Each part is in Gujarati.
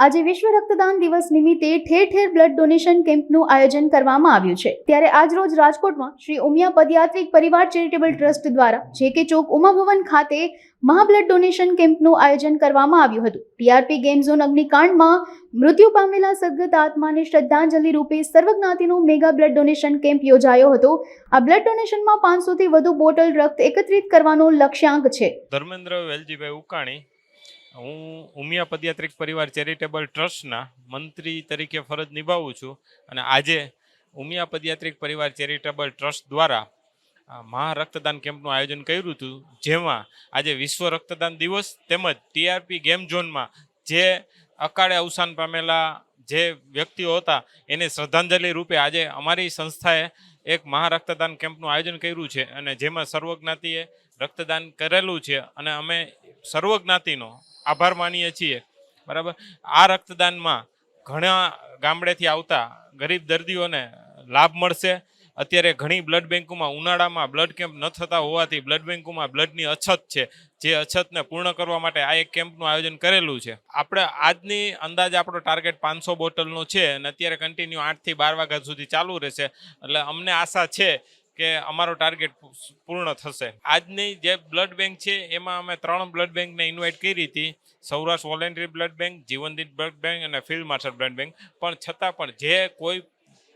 આજે વિશ્વ રક્તદાન દિવસ નિમિત્તે ઠેર ઠેર બ્લડ ડોનેશન કેમ્પનું આયોજન કરવામાં આવ્યું છે। ત્યારે આજ રોજ રાજકોટમાં શ્રી ઉમિયા પદયાત્રિક પરિવાર ચેરિટેબલ ટ્રસ્ટ દ્વારા જે.કે. ચોક ઉમા ભવન ખાતે મહા બ્લડ ડોનેશન કેમ્પનું આયોજન કરવામાં આવ્યું હતું। ટીઆરપી ગેમ ઝોન અગ્નિકાંડમાં મૃત્યુ પામેલા સદગત આત્માને શ્રદ્ધાંજલિ રૂપે સર્વજ્ઞાતિનો મેગા બ્લડ ડોનેશન કેમ્પ યોજાયો હતો। આ બ્લડ ડોનેશનમાં 500 થી વધુ બોટલ રક્ત એકત્રિત કરવાનો લક્ષ્યાંક છે। ધર્મેન્દ્ર વેલજીભાઈ ઉકાણી, હું ઉમિયા પદયાત્રિક પરિવાર ચેરિટેબલ ટ્રસ્ટના મંત્રી તરીકે ફરજ નિભાવું છું અને આજે ઉમિયા પદયાત્રિક પરિવાર ચેરિટેબલ ટ્રસ્ટ દ્વારા મહા રક્તદાન કેમ્પનું આયોજન કર્યું હતું, જેમાં આજે વિશ્વ રક્તદાન દિવસ તેમજ ટીઆરપી ગેમ ઝોનમાં જે અકાળે અવસાન પામેલા જે વ્યક્તિઓ હતા એને શ્રદ્ધાંજલિ રૂપે આજે અમારી સંસ્થાએ એક મહા રક્તદાન કેમ્પનું આયોજન કર્યું છે અને જેમાં સર્વજ્ઞાતિએ રક્તદાન કરેલું છે અને અમે સર્વજ્ઞાતિનો આભાર માનીએ છીએ। બરાબર, આ રક્તદાનમાં ઘણા ગામડેથી આવતા ગરીબ દર્દીઓને લાભ મળશે। અત્યારે ઘણી બ્લડ બેંકોમાં ઉનાળામાં બ્લડ કેમ્પ ન થતા હોવાથી બ્લડ બેંકોમાં બ્લડની અછત છે, જે અછતને પૂર્ણ કરવા માટે આ એક કેમ્પનું આયોજન કરેલું છે। આપણે આજની અંદાજે આપણો ટાર્ગેટ 500 બોટલનો છે અને અત્યારે કન્ટિન્યુ 8 થી 12 વાગ્યા સુધી ચાલુ રહેશે, એટલે અમને આશા છે કે અમારો ટાર્ગેટ પૂર્ણ થશે। આજની જે બ્લડ બેંક છે એમાં અમે 3 બ્લડ બેંકને ઇન્વાઇટ કરી હતી, સૌરાષ્ટ્ર વોલેન્ટરી બ્લડ બેંક, જીવનદીપ બ્લડ બેંક અને ફિલ્ડ માર્શલ બ્લડ બેંક। પણ છતાં પણ જે કોઈ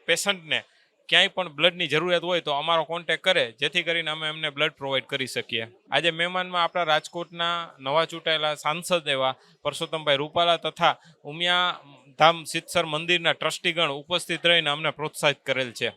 પેશન્ટને ક્યાંય પણ બ્લડની જરૂરિયાત હોય તો અમારો કોન્ટેક્ટ કરે, જેથી કરીને અમે એમને બ્લડ પ્રોવાઈડ કરી શકીએ। આજે મહેમાનમાં આપણા રાજકોટના નવા ચૂંટાયેલા સાંસદ એવા પરસોત્તમભાઈ રૂપાલા તથા ઉમિયા ધામ સિદ્ધસર મંદિરના ટ્રસ્ટીગણ ઉપસ્થિત રહીને અમને પ્રોત્સાહિત કરેલ છે।